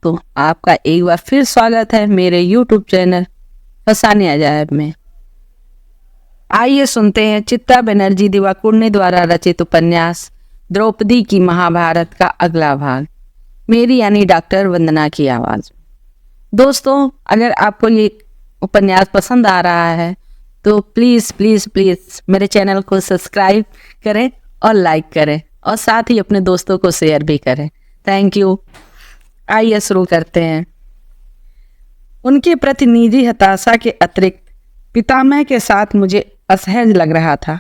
दोस्तों, आपका एक बार फिर स्वागत है मेरे YouTube चैनल फसाने अजायब में। आइए सुनते हैं चित्रा बनर्जी दिवाकुर्णी द्वारा रचित उपन्यास द्रौपदी की महाभारत का अगला भाग, मेरी यानी डॉक्टर वंदना की आवाज। दोस्तों, अगर आपको ये उपन्यास पसंद आ रहा है तो प्लीज़ प्लीज़ प्लीज़ मेरे चैनल को सब्सक्राइब करें और लाइक करें और साथ ही अपने दोस्तों को शेयर भी करें। Thank you. आइए शुरू करते हैं। उनके प्रति निजी हताशा के अतिरिक्त पितामह के साथ मुझे असहज लग रहा था।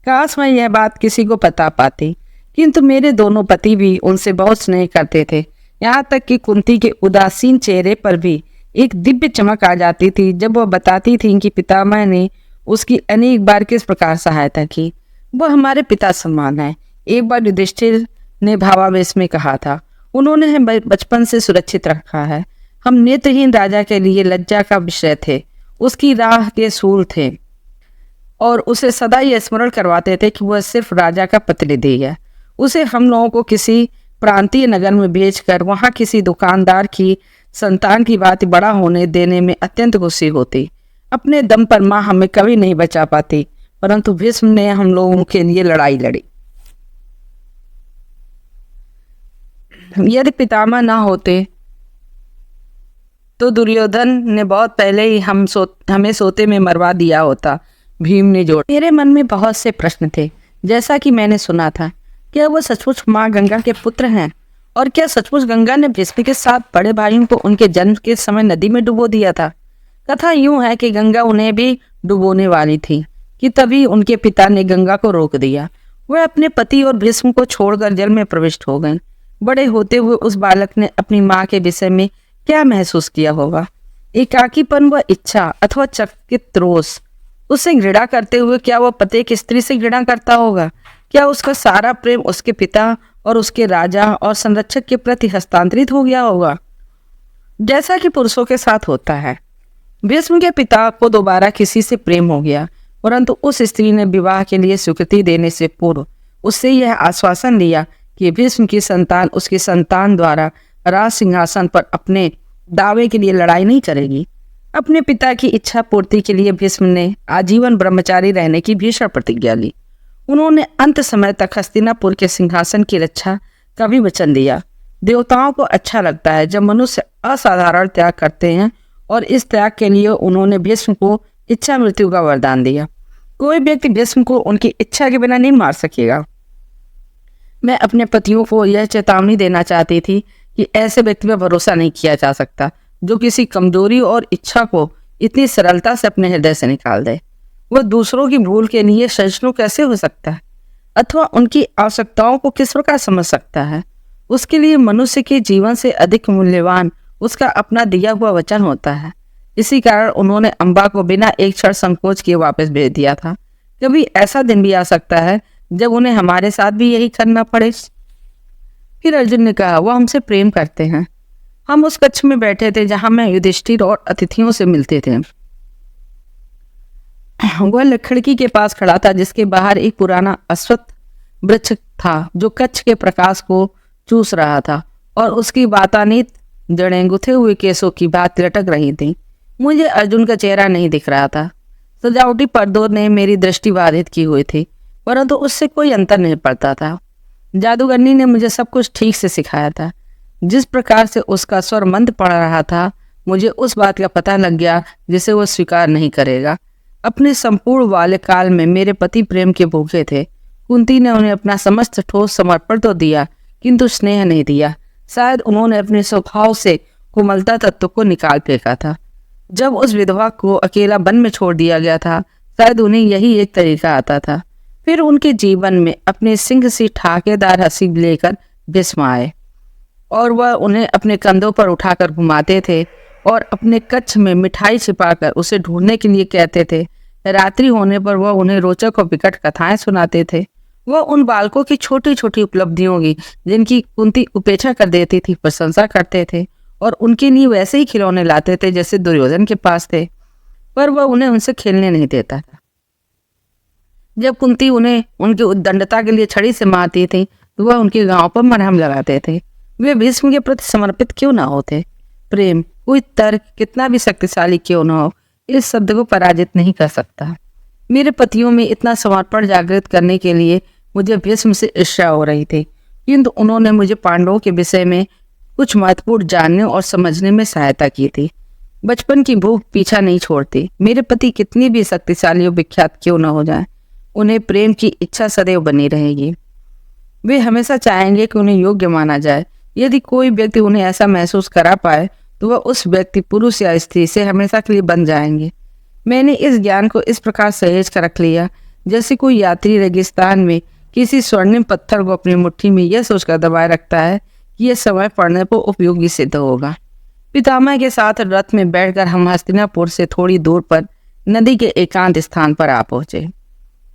काश मैं यह बात किसी को बता पाती, किंतु मेरे दोनों पति भी उनसे बहुत स्नेह करते थे। यहाँ तक कि कुंती के उदासीन चेहरे पर भी एक दिव्य चमक आ जाती थी जब वह बताती थी कि पितामह ने उसकी अनेक बार किस प्रकार सहायता की। वह हमारे पिता समान है, एक बार युधिष्ठिर ने भावावेश में कहा था। उन्होंने हमें बचपन से सुरक्षित रखा है। हम नेत्रहीन राजा के लिए लज्जा का विषय थे, उसकी राह के सूल थे और उसे सदा यह स्मरण करवाते थे कि वह सिर्फ राजा का प्रतिनिधि है। उसे हम लोगों को किसी प्रांतीय नगर में भेजकर वहां किसी दुकानदार की संतान की बात बड़ा होने देने में अत्यंत खुशी होती। अपने दम पर माँ हमें कभी नहीं बचा पाती, परंतु भीष्म ने हम लोगों के लिए लड़ाई लड़ी। यदि पितामह न होते तो दुर्योधन ने बहुत पहले ही हमें सोते में मरवा दिया होता, भीम ने जोड़ा। मेरे मन में बहुत से प्रश्न थे। जैसा कि मैंने सुना था, क्या वह सचमुच माँ गंगा के पुत्र हैं? और क्या सचमुच गंगा ने भीष्म के साथ बड़े भाइयों को उनके जन्म के समय नदी में डुबो दिया था? कथा यूं है कि गंगा उन्हें भी डुबोने वाली थी कि तभी उनके पिता ने गंगा को रोक दिया। वह अपने पति और भीष्म को छोड़कर जल में प्रविष्ट हो गए। बड़े होते हुए उस बालक ने अपनी माँ के विषय में क्या महसूस किया होगा? एकाकीपन व इच्छा अथवा चकित रोष। उससे घृणा करते हुए क्या वह पति की स्त्री से घृणा करता होगा? क्या उसका सारा प्रेम उसके पिता और उसके राजा और संरक्षक के प्रति हस्तांतरित हो गया होगा, जैसा कि पुरुषों के साथ होता है? भीष्म के पिता को दोबारा किसी से प्रेम हो गया, परंतु उस स्त्री ने विवाह के लिए स्वीकृति देने से पूर्व उससे यह आश्वासन लिया कि भीष्म की संतान उसकी संतान द्वारा राज सिंहासन पर अपने दावे के लिए लड़ाई नहीं करेगी। अपने पिता की इच्छा पूर्ति के लिए भीष्म ने आजीवन ब्रह्मचारी रहने की भीषण प्रतिज्ञा ली। उन्होंने अंत समय तक हस्तिनापुर के सिंहासन की रक्षा का भी वचन दिया। देवताओं को अच्छा लगता है जब मनुष्य असाधारण त्याग करते हैं, और इस त्याग के लिए उन्होंने भीष्म को इच्छा मृत्यु का वरदान दिया। कोई व्यक्ति भीष्म को उनकी इच्छा के बिना नहीं मार सकेगा। मैं अपने पतियों को यह चेतावनी देना चाहती थी कि ऐसे व्यक्ति पर भरोसा नहीं किया जा सकता जो किसी कमजोरी और इच्छा को इतनी सरलता से अपने हृदय से निकाल दे। वह दूसरों की भूल के लिए सहिष्णु कैसे हो सकता है अथवा उनकी आवश्यकताओं को किस प्रकार समझ सकता है? उसके लिए मनुष्य के जीवन से अधिक मूल्यवान उसका अपना दिया हुआ वचन होता है। इसी कारण उन्होंने अम्बा को बिना एक क्षण संकोच किए वापस भेज दिया था। कभी ऐसा दिन भी आ सकता है जब उन्हें हमारे साथ भी यही करना पड़े। फिर अर्जुन ने कहा, वह हमसे प्रेम करते हैं। हम उस कक्ष में बैठे थे जहां मैं युधिष्ठिर और अतिथियों से मिलते थे। वह खिड़की के पास खड़ा था जिसके बाहर एक पुराना अश्वत्थ वृक्ष था जो कक्ष के प्रकाश को चूस रहा था और उसकी वातान्वित जड़ें गुथे हुए केसों की बात लटक रही थी। मुझे अर्जुन का चेहरा नहीं दिख रहा था। सजावटी पर्दों ने मेरी दृष्टि बाधित की हुई थी, परंतु उससे कोई अंतर नहीं पड़ता था। जादूगरनी ने मुझे सब कुछ ठीक से सिखाया था। जिस प्रकार से उसका स्वर मंद पड़ रहा था, मुझे उस बात का पता लग गया जिसे वह स्वीकार नहीं करेगा। अपने संपूर्ण बाल्यकाल में मेरे पति प्रेम के भूखे थे। कुंती ने उन्हें अपना समस्त ठोस समर्पण तो दिया, किंतु स्नेह नहीं दिया। शायद उन्होंने अपने स्वभाव से कोमलता तत्व को निकाल फेंका था। जब उस विधवा को अकेला वन में छोड़ दिया गया था, शायद उन्हें यही एक तरीका आता था। फिर उनके जीवन में अपने सिंह सी ठाकेदार हंसी लेकर भीष्म आए और वह उन्हें अपने कंधों पर उठाकर घुमाते थे और अपने कच्छ में मिठाई छिपाकर उसे ढूंढने के लिए कहते थे। रात्रि होने पर वह उन्हें रोचक और विकट कथाएं सुनाते थे। वह उन बालकों की छोटी छोटी उपलब्धियों की, जिनकी कुंती उपेक्षा कर देती थी, प्रशंसा करते थे और उनके लिए वैसे ही खिलौने लाते थे जैसे दुर्योधन के पास थे, पर वह उन्हें उनसे खेलने नहीं देता था। जब कुंती उन्हें उनकी उद्दंडता के लिए छड़ी से मारती थी तो वह उनके गांव पर मरहम लगाते थे। वे भीष्म के प्रति समर्पित क्यों ना होते? प्रेम, कोई तर्क कितना भी शक्तिशाली क्यों न हो, इस शब्द को पराजित नहीं कर सकता। मेरे पतियों में इतना समर्पण जागृत करने के लिए मुझे भीष्म से ईर्ष्या हो रही थी, किंतु उन्होंने मुझे पांडवों के विषय में कुछ महत्वपूर्ण जानने और समझने में सहायता की थी। बचपन की भूख पीछा नहीं छोड़ती। मेरे पति कितनी भी शक्तिशाली और विख्यात क्यों न हो जाए, उन्हें प्रेम की इच्छा सदैव बनी रहेगी। वे हमेशा चाहेंगे कि उन्हें योग्य माना जाए। यदि कोई व्यक्ति उन्हें ऐसा महसूस करा पाए तो वह उस व्यक्ति पुरुष या स्त्री से हमेशा के लिए बन जाएंगे। मैंने इस ज्ञान को इस प्रकार सहेज कर रख लिया जैसे कोई यात्री रेगिस्तान में किसी स्वर्णिम पत्थर को अपनी मुट्ठी में यह सोचकर दबाए रखता है कि यह समय पड़ने पर उपयोगी सिद्ध होगा। पितामह के साथ रथ में बैठकर हम हस्तिनापुर से थोड़ी दूर पर नदी के एकांत स्थान पर आ पहुंचे।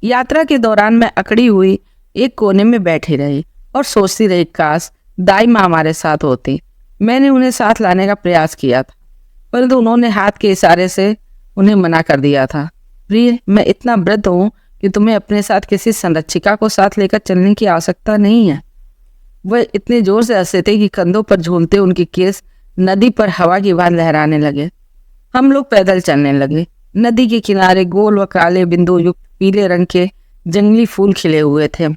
यात्रा के दौरान मैं अकड़ी हुई एक कोने में बैठी रही और सोचती रही, काश दाई माँ हमारे साथ होती। मैंने उन्हें साथ लाने का प्रयास किया था, परंतु उन्होंने हाथ के इशारे से उन्हें मना कर दिया था। प्रिय, मैं इतना वृद्ध हूँ कि तुम्हें अपने साथ किसी संरक्षिका को साथ लेकर चलने की आवश्यकता नहीं है। वह इतने जोर से हंसे थे कि कंधों पर झूमते उनके केस नदी पर हवा की भांति लहराने लगे। हम लोग पैदल चलने लगे। नदी के किनारे गोल व काले बिंदु युक्त पीले रंग के जंगली फूल खिले हुए थे।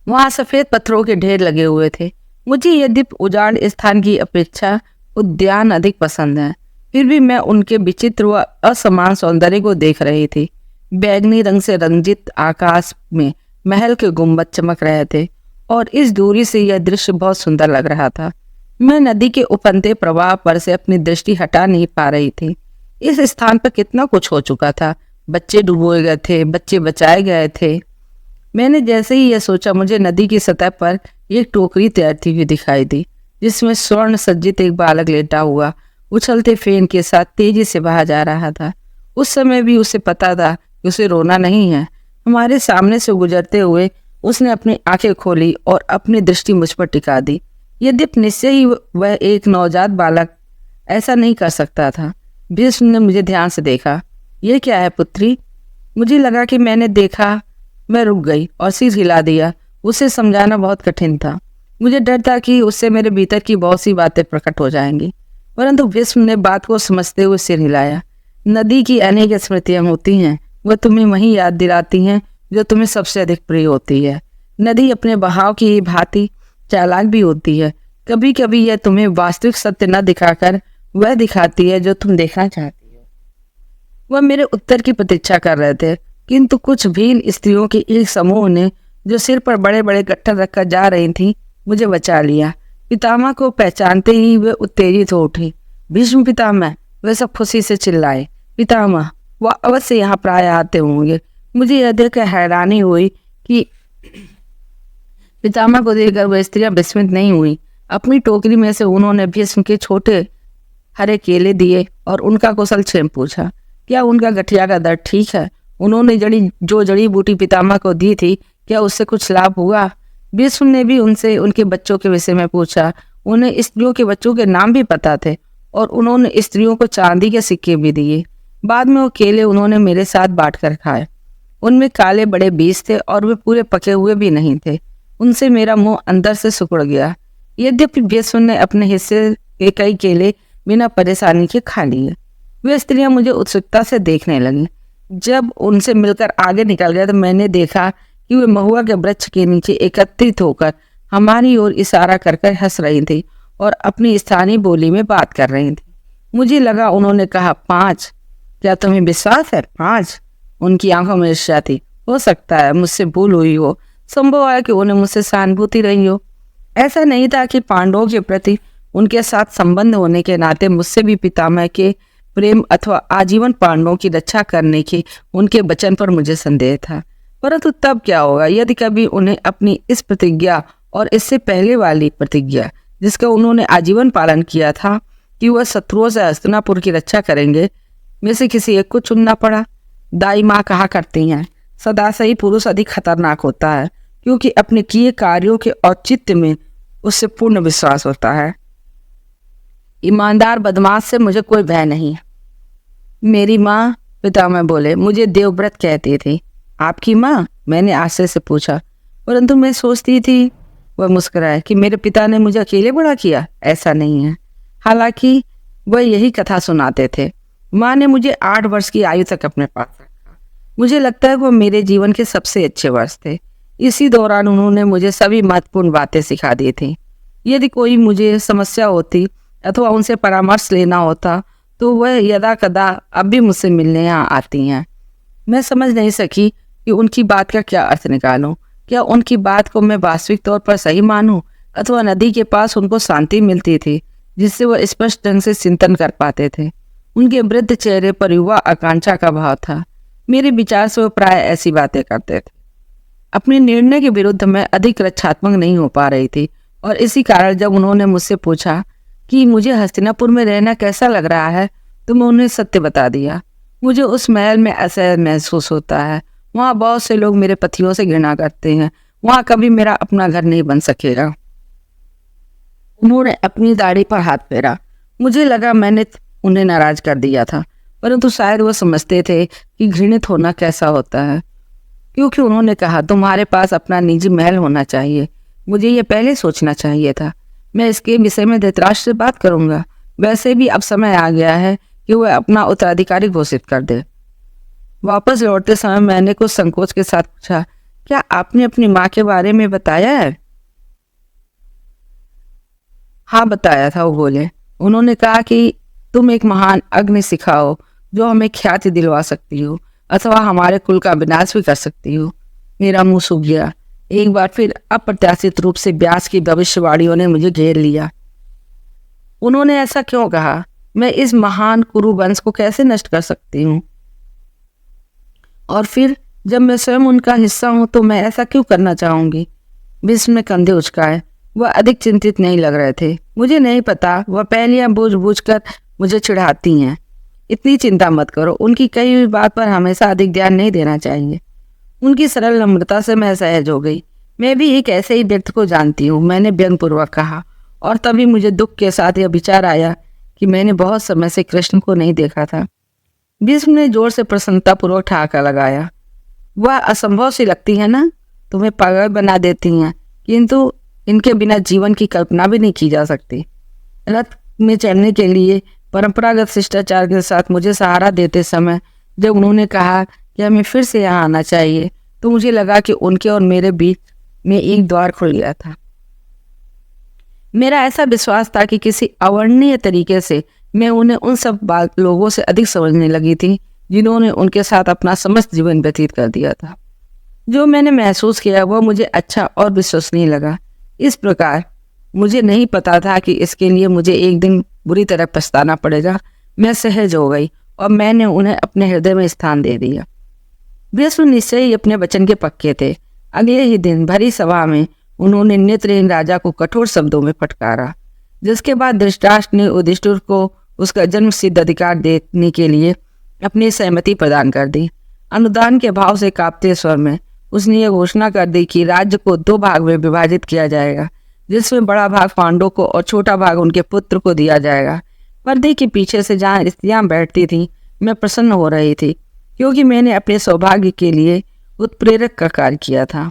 वहां सफेद पत्थरों के ढेर लगे हुए थे। मुझे यद्यपि उजाड़ स्थान की अपेक्षा उद्यान अधिक पसंद है, फिर भी मैं उनके विचित्र व असमान सौंदर्य को देख रही थी। बैगनी रंग से रंजित आकाश में महल के गुंबद चमक रहे थे और इस दूरी से यह दृश्य बहुत सुंदर लग रहा था। मैं नदी के उफनते प्रवाह पर से अपनी दृष्टि हटा नहीं पा रही थी। इस स्थान पर कितना कुछ हो चुका था। बच्चे डुबोए गए थे, बच्चे बचाए गए थे। मैंने जैसे ही यह सोचा, मुझे नदी की सतह पर एक टोकरी तैरती हुई दिखाई दी, जिसमें स्वर्ण सज्जित एक बालक लेटा हुआ उछलते फेन के साथ तेजी से बहा जा रहा था। उस समय भी उसे पता था कि उसे रोना नहीं है। हमारे सामने से गुजरते हुए उसने अपनी आंखें खोली और अपनी दृष्टि मुझ पर टिका दी। यद्यपि निश्चय ही वह एक नवजात बालक ऐसा नहीं कर सकता था। भीष्म ने मुझे ध्यान से देखा। यह क्या है पुत्री? मुझे लगा कि मैंने देखा। मैं रुक गई और सिर हिला दिया। उसे समझाना बहुत कठिन था। मुझे डर था कि उससे मेरे भीतर की बहुत सी बातें प्रकट हो जाएंगी, परंतु भीष्म ने बात को समझते हुए सिर हिलाया। नदी की अनेक स्मृतियां होती हैं, वह तुम्हें वही याद दिलाती हैं जो तुम्हें सबसे अधिक प्रिय होती है। नदी अपने बहाव की भांति चालाक भी होती है। कभी कभी यह तुम्हें वास्तविक सत्य न दिखाकर वह दिखाती है जो तुम देखना चाहती हो। वह मेरे उत्तर की प्रतीक्षा कर रहे थे, किंतु कुछ भील स्त्रियों के एक समूह ने, जो सिर पर बड़े बड़े गट्ठर रखकर जा रही थीं, मुझे बचा लिया। पितामह को पहचानते ही वे उत्तेजित हो उठी। भीष्म पितामह! वे सब खुशी से चिल्लाए। पितामह! वह अवश्य यहाँ प्राय आते होंगे। मुझे यह देखकर हैरानी हुई कि पितामह को देखकर वह स्त्रियां विस्मित नहीं हुई। अपनी टोकरी में से उन्होंने भीष्म के छोटे हरे केले दिए और उनका कुशल क्षेम पूछा। क्या उनका गठिया का दर्द ठीक है? उन्होंने जड़ी बूटी पितामह को दी थी, क्या उससे कुछ लाभ हुआ? भीष्म ने भी उनसे उनके बच्चों के विषय में पूछा। उन्हें स्त्रियों के बच्चों के नाम भी पता थे और उन्होंने स्त्रियों को चांदी के सिक्के भी दिए। बाद में वो केले उन्होंने मेरे साथ बांट कर खाए। उनमें काले बड़े बीज थे और वे पूरे पके हुए भी नहीं थे। उनसे मेरा मुंह अंदर से सिकुड़ गया। यद्यपि भीष्म ने अपने हिस्से के कई केले बिना परेशानी के खा लिए। वे स्त्रियां मुझे उत्सुकता से देखने लगीं। जब उनसे मिलकर आगे निकल गया तो मैंने देखा कि वे महुआ के वृक्ष के नीचे एकत्रित होकर हमारी ओर इशारा कर कर हंस रही थी और अपनी स्थानीय बोली में बात कर रही थी। मुझे लगा उन्होंने कहा 5। क्या तुम्हें विश्वास है? 5? उनकी आंखों में ईर्ष्या थी। हो सकता है मुझसे भूल हुई हो, संभव है कि उन्हें मुझसे सहानुभूति रही हो। ऐसा नहीं था कि पांडवों के प्रति उनके साथ संबंध होने के नाते मुझसे भी पितामह के प्रेम अथवा आजीवन पांडवों की रक्षा करने के उनके वचन पर मुझे संदेह था। परंतु तब क्या होगा यदि कभी उन्हें अपनी इस प्रतिज्ञा और इससे पहले वाली प्रतिज्ञा, जिसका उन्होंने आजीवन पालन किया था कि वह शत्रुओं से हस्तिनापुर की रक्षा करेंगे, में से किसी एक को चुनना पड़ा। दाई माँ कहा करती हैं, सदा से ही पुरुष अधिक खतरनाक होता है, क्योंकि अपने किए कार्यों के औचित्य में उससे पूर्ण विश्वास होता है। ईमानदार बदमाश से मुझे कोई भय नहीं। मेरी माँ, पितामह बोले, मुझे देवव्रत कहती थी। आपकी माँ? मैंने आश्चर्य से पूछा। परंतु मैं सोचती थी वह मुस्कुराया कि मेरे पिता ने मुझे अकेले बड़ा किया, ऐसा नहीं है। हालांकि वह यही कथा सुनाते थे। माँ ने मुझे 8 वर्ष की आयु तक अपने पास रखा। मुझे लगता है वो मेरे जीवन के सबसे अच्छे वर्ष थे। इसी दौरान उन्होंने मुझे सभी महत्वपूर्ण बातें सिखा दी थी। यदि कोई मुझे समस्या होती अथवा उनसे परामर्श लेना होता तो वह यदा कदा अब भी मुझसे मिलने यहाँ आती हैं। मैं समझ नहीं सकी कि उनकी बात का क्या अर्थ निकालूं। क्या उनकी बात को मैं वास्तविक तौर पर सही मानूं अथवा नदी के पास उनको शांति मिलती थी जिससे वह स्पष्ट ढंग से चिंतन कर पाते थे। उनके वृद्ध चेहरे पर युवा आकांक्षा का भाव था। मेरे विचार से वह प्राय ऐसी बातें करते थे। अपने निर्णय के विरुद्ध मैं अधिक रक्षात्मक नहीं हो पा रही थी और इसी कारण जब उन्होंने मुझसे पूछा कि मुझे हस्तिनापुर में रहना कैसा लग रहा है तो मैं उन्हें सत्य बता दिया। मुझे उस महल में असहज महसूस होता है। वहाँ बहुत से लोग मेरे पतियों से घृणा करते हैं। वहाँ कभी मेरा अपना घर नहीं बन सकेगा। उन्होंने अपनी दाढ़ी पर हाथ फेरा। मुझे लगा मैंने उन्हें नाराज कर दिया था, परंतु शायद वो समझते थे कि घृणित होना कैसा होता है, क्योंकि उन्होंने कहा तुम्हारे पास अपना निजी महल होना चाहिए। मुझे ये पहले सोचना चाहिए था। मैं इसके विषय में धृतराष्ट्र से बात करूंगा। वैसे भी अब समय आ गया है कि वह अपना उत्तराधिकारी घोषित कर दे। वापस लौटते समय मैंने कुछ संकोच के साथ पूछा, क्या आपने अपनी माँ के बारे में बताया है? हाँ बताया था, वो बोले। उन्होंने कहा कि तुम एक महान अग्नि सिखाओ जो हमें ख्याति दिलवा सकती हो अथवा हमारे कुल का विनाश भी कर सकती हो। मेरा मुंह सूख गया। एक बार फिर अप्रत्याशित रूप से व्यास की भविष्यवाणियों ने मुझे घेर लिया। उन्होंने ऐसा क्यों कहा? मैं इस महान कुरु वंश को कैसे नष्ट कर सकती हूँ? और फिर जब मैं स्वयं उनका हिस्सा हूं तो मैं ऐसा क्यों करना चाहूंगी? भीष्म ने कंधे उचकाए। वह अधिक चिंतित नहीं लग रहे थे। मुझे नहीं पता, वह पहलियां बूझ बूझ कर मुझे चिढ़ाती हैं। इतनी चिंता मत करो, उनकी कही हुई बात पर हमेशा अधिक ध्यान नहीं देना चाहिए। उनकी सरल नम्रता से मैं सहज हो गई। मैं भी एक ऐसे ही व्यक्ति को जानती हूँ, मैंने व्यंगपूर्वक कहा। और तभी मुझे दुख के साथ यह विचार आया कि मैंने बहुत समय से कृष्ण को नहीं देखा था। भीष्म ने जोर से प्रसन्नतापूर्वक ठहाका लगाया। वह असंभव सी लगती है ना, तुम्हें पागल बना देती हैं, किंतु इनके बिना जीवन की कल्पना भी नहीं की जा सकती। रथ में चलने के लिए परंपरागत शिष्टाचार के साथ मुझे सहारा देते समय जब उन्होंने कहा कि हमें फिर से यहाँ आना चाहिए तो मुझे लगा कि उनके और मेरे बीच में एक द्वार खुल गया था। मेरा ऐसा विश्वास था कि किसी अवर्णनीय तरीके से मैं उन्हें उन सब लोगों से अधिक समझने लगी थी जिन्होंने उनके साथ अपना समस्त जीवन व्यतीत कर दिया था। जो मैंने महसूस किया वह मुझे अच्छा और विश्वसनीय लगा। इस प्रकार मुझे नहीं पता था कि इसके लिए मुझे एक दिन बुरी तरह पछताना पड़ेगा। मैं सहज हो गई और मैंने उन्हें अपने हृदय में स्थान दे दिया। भीष्म निश्चय ही अपने वचन के पक्के थे। अगले ही दिन भरी सभा में उन्होंने नेत्रहीन राजा को कठोर शब्दों में फटकारा, जिसके बाद धृतराष्ट्र ने युधिष्ठिर को उसका जन्म सिद्ध अधिकार देने के लिए अपनी सहमति प्रदान कर दी। अनुदान के भाव से कांपते स्वर में उसने ये घोषणा कर दी कि राज्य को 2 भाग में विभाजित किया जाएगा, जिसमें बड़ा भाग पांडवों को और छोटा भाग उनके पुत्र को दिया जाएगा। पर्दे के पीछे से जहाँ स्त्रियां बैठती थीं, मैं प्रसन्न हो रही थी, क्योंकि मैंने अपने सौभाग्य के लिए उत्प्रेरक का कार्य किया था।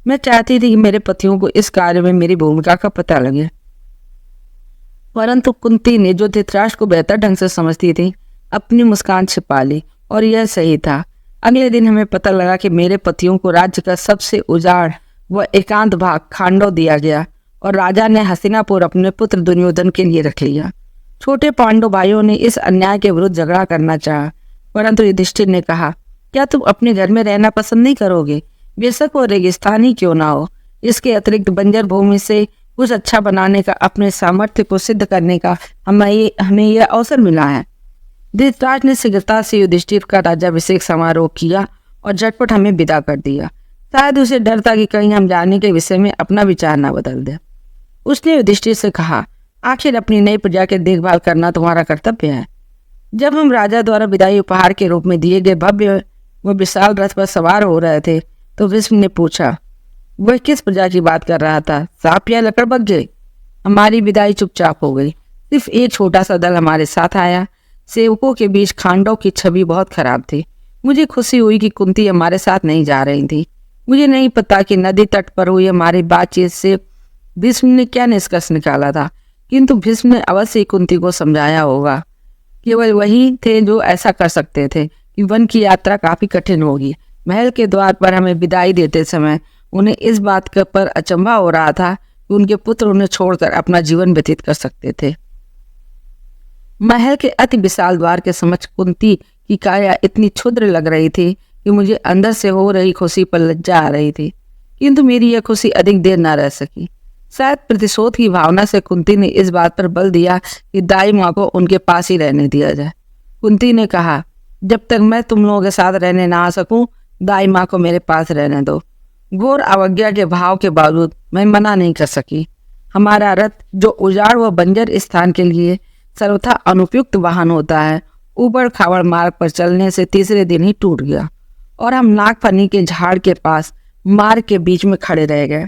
मैं चाहती थी कि मेरे पतियों को इस कार्य में मेरी भूमिका का पता लगे। परंतु कुंती ने, जो धृतराष्ट्र को बेहतर ढंग से समझती थी, अपनी मुस्कान छिपा ली और यह सही था। अगले दिन हमें पता लगा कि मेरे पतियों को राज्य का सबसे उजाड़ व एकांत भाग खांडव दिया गया और राजा ने हस्तिनापुर अपने पुत्र दुर्योधन के लिए रख लिया। छोटे पांडव भाइयों ने इस अन्याय के विरुद्ध झगड़ा करना चाहा, परंतु युधिष्ठिर ने कहा, क्या तुम अपने घर में रहना पसंद नहीं करोगे? बेशक वो रेगिस्तान ही क्यों ना हो। इसके अतिरिक्त बंजर भूमि से कुछ अच्छा बनाने का, अपने सामर्थ्य को सिद्ध करने का हमें यह अवसर मिला है। धृतराष्ट्र ने शीघ्रता से युधिष्ठिर का राज्याभिषेक समारोह किया और झटपट हमें विदा कर दिया। शायद उसे डर था कि कहीं हम जाने के विषय में अपना विचार न बदल दे। उसने युधिष्ठिर से कहा, आखिर अपनी नई प्रजा की देखभाल करना तुम्हारा कर्तव्य है। जब हम राजा द्वारा विदाई उपहार के रूप में दिए गए भव्य व विशाल रथ पर सवार हो रहे थे तो भीष्म ने पूछा, वह किस प्रजा की बात कर रहा था? सांप या लकड़बग्घे? हमारी विदाई चुपचाप हो गई। सिर्फ एक छोटा सा दल हमारे साथ आया। सेवकों के बीच खांडव की छवि बहुत खराब थी। मुझे खुशी हुई कि कुंती हमारे साथ नहीं जा रही थी। मुझे नहीं पता कि नदी तट पर हुई हमारी बातचीत से भीष्म ने क्या निष्कर्ष निकाला था, किंतु भीष्म ने अवश्य कुंती को समझाया होगा। केवल वही थे जो ऐसा कर सकते थे कि वन की यात्रा काफी कठिन होगी। महल के द्वार पर हमें विदाई देते समय उन्हें इस बात पर अचंभा हो रहा था कि उनके पुत्र उन्हें छोड़कर अपना जीवन व्यतीत कर सकते थे। महल के अति विशाल द्वार के समक्ष कुंती की काया इतनी क्षुद्र लग रही थी कि मुझे अंदर से हो रही खुशी पर लज्जा आ रही थी, किंतु मेरी यह खुशी अधिक देर न रह सकी। शायद प्रतिशोध की भावना से कुंती ने इस बात पर बल दिया कि दाई माँ को उनके पास ही रहने दिया जाए। कुंती ने कहा, जब तक मैं तुम लोगों के साथ रहने ना आ सकूं, दाई माँ को मेरे पास रहने दो। घोर अवज्ञा के भाव के बावजूद मैं मना नहीं कर सकी। हमारा रथ, जो उजाड़ व बंजर स्थान के लिए सर्वथा अनुपयुक्त वाहन होता है, ऊबड़ खाबड़ मार्ग पर चलने से तीसरे दिन ही टूट गया और हम नागफनी के झाड़ के पास मार्ग के बीच में खड़े रह गए।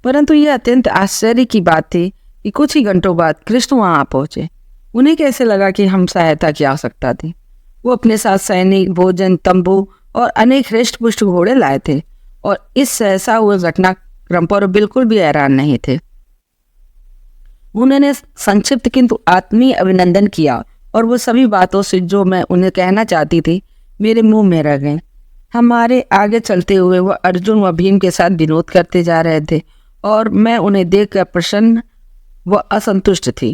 परंतु यह अत्यंत आश्चर्य की बात थी कि कुछ ही घंटों बाद कृष्ण वहां पहुंचे। उन्हें कैसे लगा कि हम सहायता की आवश्यकता थी। वो अपने साथ सैनिक, भोजन, तंबू और अनेक हृष्ट पुष्ट घोड़े लाए थे और इस सहसा हुए घटनाक्रम पर बिल्कुल भी हैरान नहीं थे। उन्होंने संक्षिप्त किंतु आत्मीय अभिनंदन किया और वो सभी बातों से जो मैं उन्हें कहना चाहती थी मेरे मुंह में रह गए। हमारे आगे चलते हुए वह अर्जुन व भीम के साथ विनोद करते जा रहे थे और मैं उन्हें देखकर प्रसन्न व असंतुष्ट थी।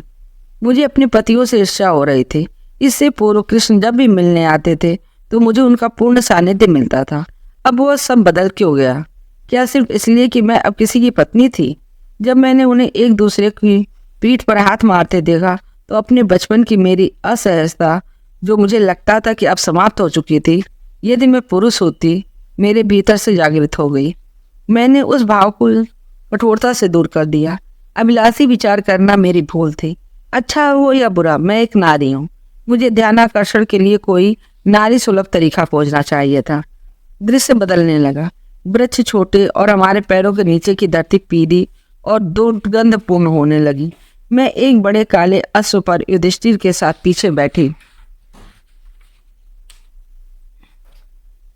मुझे अपने पतियों से ईर्ष्या हो रही थी। इससे पूर्व कृष्ण जब भी मिलने आते थे तो मुझे उनका पूर्ण सानिध्य मिलता था। अब वह सब बदल क्यों गया? क्या सिर्फ इसलिए कि मैं अब किसी की पत्नी थी? जब मैंने उन्हें एक दूसरे की पीठ पर हाथ मारते देखा तो अपने बचपन की मेरी असहजता, जो मुझे लगता था कि अब समाप्त हो चुकी थी, यदि मैं पुरुष होती, मेरे भीतर से जागृत हो गई। मैंने उस भाव को कठोरता से दूर कर दिया। अभिलाषी विचार करना मेरी भूल थी। अच्छा हो या बुरा, मैं एक नारी हूँ। मुझे ध्यानाकर्षण के लिए कोई नारी सुलभ तरीका खोजना चाहिए था। दृश्य बदलने लगा। वृक्ष छोटे और हमारे पैरों के नीचे की धरती पीली और दुर्गंधपूर्ण होने लगी। मैं एक बड़े काले अश्व पर युधिष्ठिर के साथ पीछे बैठी।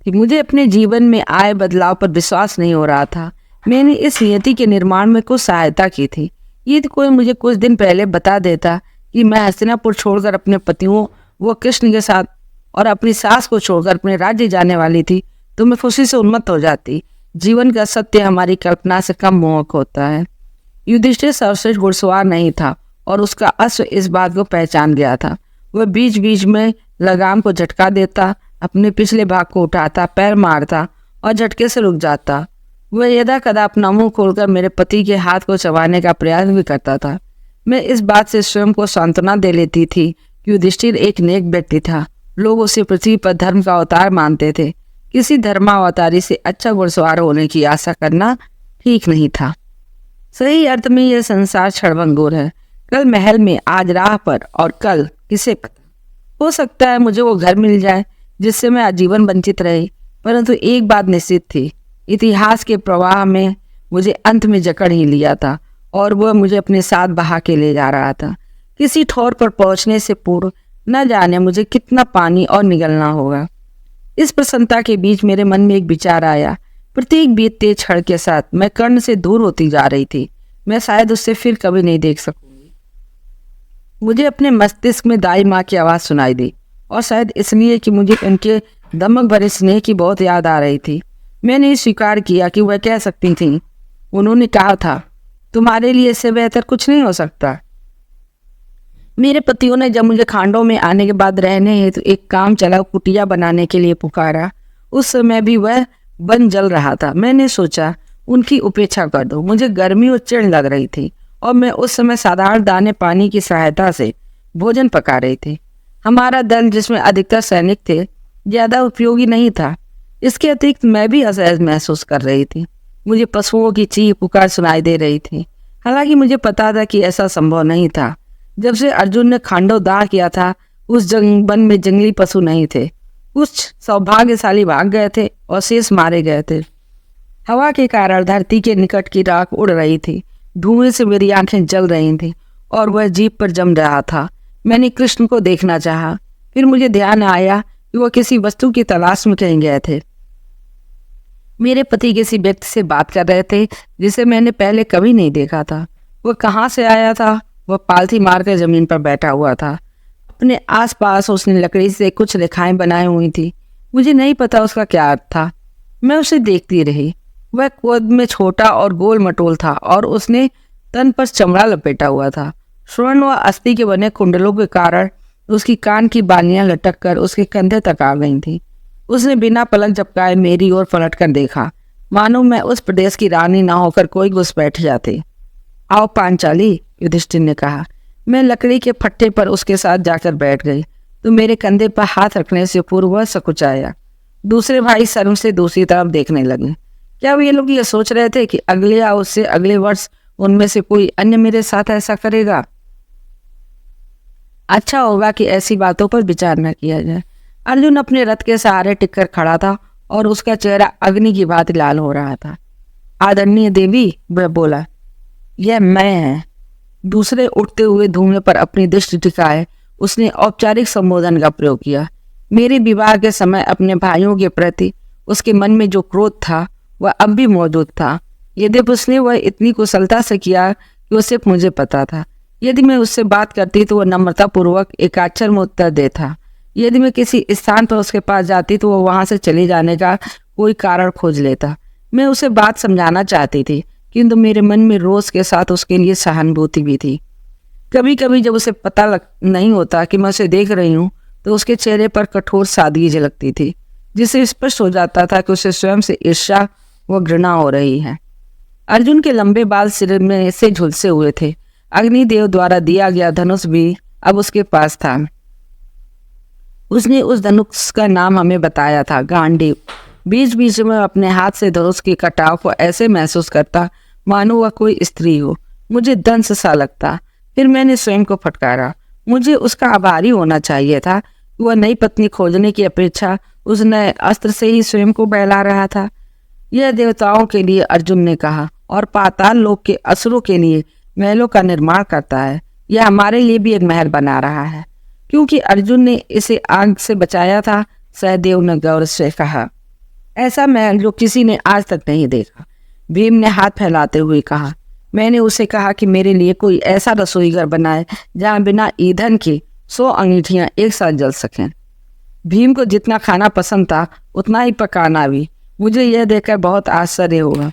मुझे अपने जीवन में आए बदलाव पर विश्वास नहीं हो रहा था। मैंने इस नियति के निर्माण में कुछ सहायता की थी। यदि कोई मुझे कुछ दिन पहले बता देता कि मैं हस्तिनापुर छोड़कर अपने पतियों व कृष्ण के साथ और अपनी सास को छोड़कर अपने राज्य जाने वाली थी तो मैं खुशी से उन्मत्त हो जाती। जीवन का सत्य हमारी कल्पना से कम मोहक होता है। युधिष्ठिर सर्वश्रेष्ठ घुड़सवार नहीं था और उसका अश्व इस बात को पहचान गया था। वह बीच बीच में लगाम को झटका देता, अपने पिछले भाग को उठाता, पैर मारता और झटके से रुक जाता। वह यदा कदा अपना मुंह खोलकर मेरे पति के हाथ को चबाने का प्रयास भी करता था। मैं इस बात से स्वयं को सांत्वना दे लेती थी कि युधिष्ठिर एक नेक व्यक्ति था। लोग उसे पृथ्वी पर धर्म का अवतार मानते थे। किसी धर्मावतारी से अच्छा घुड़सवार होने की आशा करना ठीक नहीं था। सही अर्थ में यह संसार क्षणभंगुर है। कल महल में, आज राह पर और कल किसे पता, हो सकता है मुझे वो घर मिल जाए जिससे मैं आजीवन वंचित रही। परंतु एक बात निश्चित थी, इतिहास के प्रवाह में मुझे अंत में जकड़ ही लिया था और वह मुझे अपने साथ बहा के ले जा रहा था। किसी ठोर पर पहुंचने से पूर्व न जाने मुझे कितना पानी और निगलना होगा। इस प्रसन्नता के बीच मेरे मन में एक विचार आया। प्रत्येक बीतते क्षण के साथ मैं कर्ण से दूर होती जा रही थी। मैं शायद उससे फिर कभी नहीं देख सकूंगी। मुझे अपने मस्तिष्क में दाई माँ की आवाज़ सुनाई दी और शायद इसलिए कि मुझे उनके दमक भरे स्नेह की बहुत याद आ रही थी। मैंने स्वीकार किया कि वह कह सकती थी। उन्होंने कहा था, तुम्हारे लिए इससे बेहतर कुछ नहीं हो सकता। मेरे पतियों ने जब मुझे खांडों में आने के बाद रहने हेतु एक काम चला कुटिया बनाने के लिए पुकारा, उस समय भी वह बन जल रहा था। मैंने सोचा उनकी उपेक्षा कर दो। मुझे गर्मी और चिढ़ लग रही थी और मैं उस समय साधारण दाने पानी की सहायता से भोजन पका रही थी। हमारा दल, जिसमें अधिकतर सैनिक थे, ज़्यादा उपयोगी नहीं था। इसके अतिरिक्त मैं भी असहज महसूस कर रही थी। मुझे पशुओं की चीख पुकार सुनाई दे रही थी। हालांकि मुझे पता था कि ऐसा संभव नहीं था। जब से अर्जुन ने खांडव दाह किया था, उस वन में जंगली पशु नहीं थे। कुछ सौभाग्यशाली भाग गए थे और शेष मारे गए थे। हवा के कारण धरती के निकट की राख उड़ रही थी। धुएं से मेरी आंखें जल रही थीं और वह जीभ पर जम रहा था। मैंने कृष्ण को देखना चाहा। फिर मुझे ध्यान आया कि वह किसी वस्तु की तलाश में कहीं गए थे। मेरे पति किसी व्यक्ति से बात कर रहे थे जिसे मैंने पहले कभी नहीं देखा था। वह कहाँ से आया था? वह पालथी मार कर जमीन पर बैठा हुआ था। अपने आसपास उसने लकड़ी से कुछ रेखाएं बनाई हुई थी। मुझे नहीं पता उसका क्या अर्थ था। मैं उसे देखती रही। वह कद में छोटा और गोल मटोल था और उसने तन पर चमड़ा लपेटा हुआ था। स्वर्ण व अस्थि के बने कुंडलों के कारण उसकी कान की बालियां लटक कर उसके कंधे तक आ गई थी। उसने बिना पलक झपकाए मेरी ओर पलट कर देखा, मानो मैं उस प्रदेश की रानी ना होकर कोई घुसपैठ जाती। आओ पांचाली, युधिष्ठिर ने कहा। मैं लकड़ी के फट्टे पर उसके साथ जाकर बैठ गई तो मेरे कंधे पर हाथ रखने से पूर्व वह सकुचाया। दूसरे भाई शर्म से दूसरी तरफ देखने लगे। क्या ये लोग ये सोच रहे थे कि अगले या उससे अगले वर्ष उनमें से कोई अन्य मेरे साथ ऐसा करेगा? अच्छा होगा कि ऐसी बातों पर विचार न किया जाए। अर्जुन अपने रथ के सहारे टिककर खड़ा था और उसका चेहरा अग्नि की भांति लाल हो रहा था। आदरणीय देवी, वह बोला, यह मैं है। दूसरे उठते हुए धुएं पर अपनी दृष्टि टिकाए उसने औपचारिक संबोधन का प्रयोग किया। मेरे विवाह के समय अपने भाइयों के प्रति उसके मन में जो क्रोध था वह अब भी मौजूद था। यद्यपि उसने वह इतनी कुशलता से किया कि वो सिर्फ मुझे पता था। यदि मैं उससे बात करती तो वह नम्रतापूर्वक एकाक्षर में उत्तर देता। यदि मैं किसी स्थान पर उसके पास जाती तो वह वहां से चले जाने का कोई कारण खोज लेता। मैं उसे बात समझाना चाहती थी, किंतु मेरे मन में रोज के साथ उसके लिए सहानुभूति भी थी। कभी कभी जब उसे पता नहीं होता कि मैं उसे देख रही हूँ तो उसके चेहरे पर कठोर सादगी झलकती थी, जिससे स्पष्ट हो जाता था कि उसे स्वयं से ईर्ष्या व घृणा हो रही है। अर्जुन के लंबे बाल सिर में से झुलसे हुए थे। अग्निदेव द्वारा दिया गया धनुष भी अब उसके पास था। उसने उस धनुष का नाम हमें बताया था, गांडीव। बीच बीच में अपने हाथ से धनुष के कटाव को ऐसे महसूस करता मानो वह कोई स्त्री हो। मुझे दंश सा लगता। फिर मैंने स्वयं को फटकारा। मुझे उसका आभारी होना चाहिए था। वह नई पत्नी खोजने की अपेक्षा उस नए अस्त्र से ही स्वयं को बहला रहा था। यह देवताओं के लिए, अर्जुन ने कहा, और पाताल लोक के असुरों के लिए महलों का निर्माण करता है। यह हमारे लिए भी एक महल बना रहा है। क्योंकि अर्जुन ने इसे आग से बचाया था, सहदेव ने गौरव से कहा। ऐसा महल जो किसी ने आज तक नहीं देखा। भीम ने हाथ फैलाते हुए कहा। मैंने उसे कहा कि मेरे लिए कोई ऐसा रसोई घर बनाए जहाँ बिना ईंधन के 100 अंगीठियाँ एक साथ जल सकें। भीम को जितना खाना पसंद था उतना ही पकाना भी। मुझे यह देखकर बहुत आश्चर्य हुआ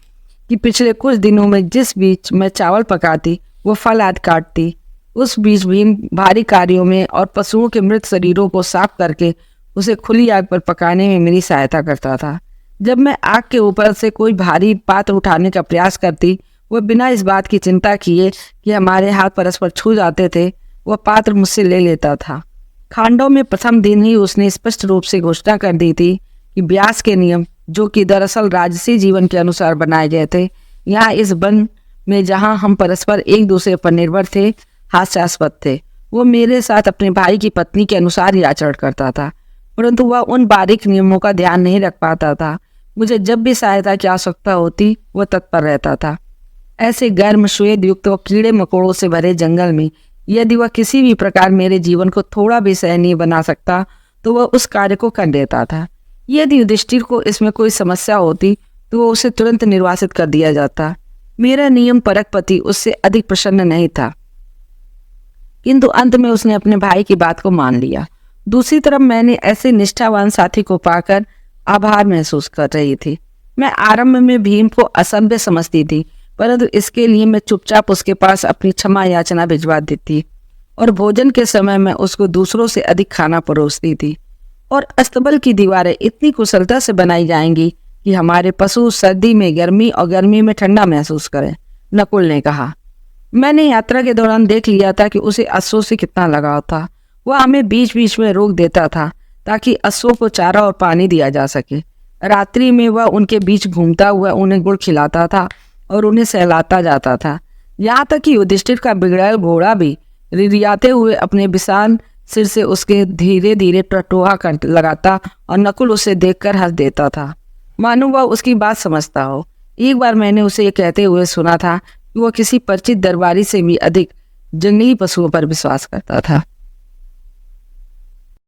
कि पिछले कुछ दिनों में जिस बीच मैं चावल पकाती वो फल आदि काटती, उस बीच भीम भारी कार्यों में और पशुओं के मृत शरीरों को साफ करके उसे खुली आग पर पकाने में मेरी सहायता करता था। जब मैं आग के ऊपर से कोई भारी पात्र उठाने का प्रयास करती, वह बिना इस बात की चिंता किए कि हमारे हाथ परस्पर छू जाते थे, वह पात्र मुझसे ले लेता था। खांडव में प्रथम दिन ही उसने स्पष्ट रूप से घोषणा कर दी थी कि व्यास के नियम, जो कि दरअसल राजसी जीवन के अनुसार बनाए गए थे, यहाँ इस वन में जहाँ हम परस्पर एक दूसरे पर निर्भर थे, हास्यास्पद थे। वो मेरे साथ अपने भाई की पत्नी के अनुसार ही आचरण करता था, परंतु वह उन बारीक नियमों का ध्यान नहीं रख पाता था। मुझे जब भी सहायता की आवश्यकता होती वह तत्पर रहता था। ऐसे गर्म, श्वेत युक्त और कीड़े मकोड़ों से भरे जंगल में यदि वह किसी भी प्रकार मेरे जीवन को थोड़ा भी सहनीय बना सकता तो वह उस कार्य को कर देता था। यदि युधिष्ठिर को इसमें कोई समस्या होती तो वह उसे तुरंत निर्वासित कर दिया जाता। मेरा नियम परक पति उससे अधिक प्रसन्न नहीं था, किंतु अंत में उसने अपने भाई की बात को मान लिया। दूसरी तरफ मैंने ऐसे निष्ठावान साथी को पाकर आभार महसूस कर रही थी। मैं आरंभ में भीम को असभ्य समझती थी, परंतु इसके लिए मैं चुपचाप उसके पास अपनी क्षमा याचना भिजवा देती और भोजन के समय मैं उसको दूसरों से अधिक खाना परोसती थी। और अस्तबल की दीवारें इतनी कुशलता से बनाई जाएंगी कि हमारे पशु सर्दी में गर्मी और गर्मी में ठंडा महसूस करें, नकुल ने कहा। मैंने यात्रा के दौरान देख लिया था कि उसे अश्वों से कितना लगाव था। वह हमें बीच बीच में रोक देता था ताकि अश्वों को चारा और पानी दिया जा सके। रात्रि में वह उनके बीच घूमता हुआ उन्हें गुड़ खिलाता था और उन्हें सहलाता जाता था। यहाँ तक कि युधिष्ठिर का बिगड़ैल घोड़ा भी रिरियाते हुए अपने विशाल सिर से उसके धीरे धीरे टटोहा कर लगाता और नकुल उसे देखकर हंस देता था, मानो वह उसकी बात समझता हो। एक बार मैंने उसे ये कहते हुए सुना था कि वह किसी परिचित दरबारी से भी अधिक जंगली पशुओं पर विश्वास करता था।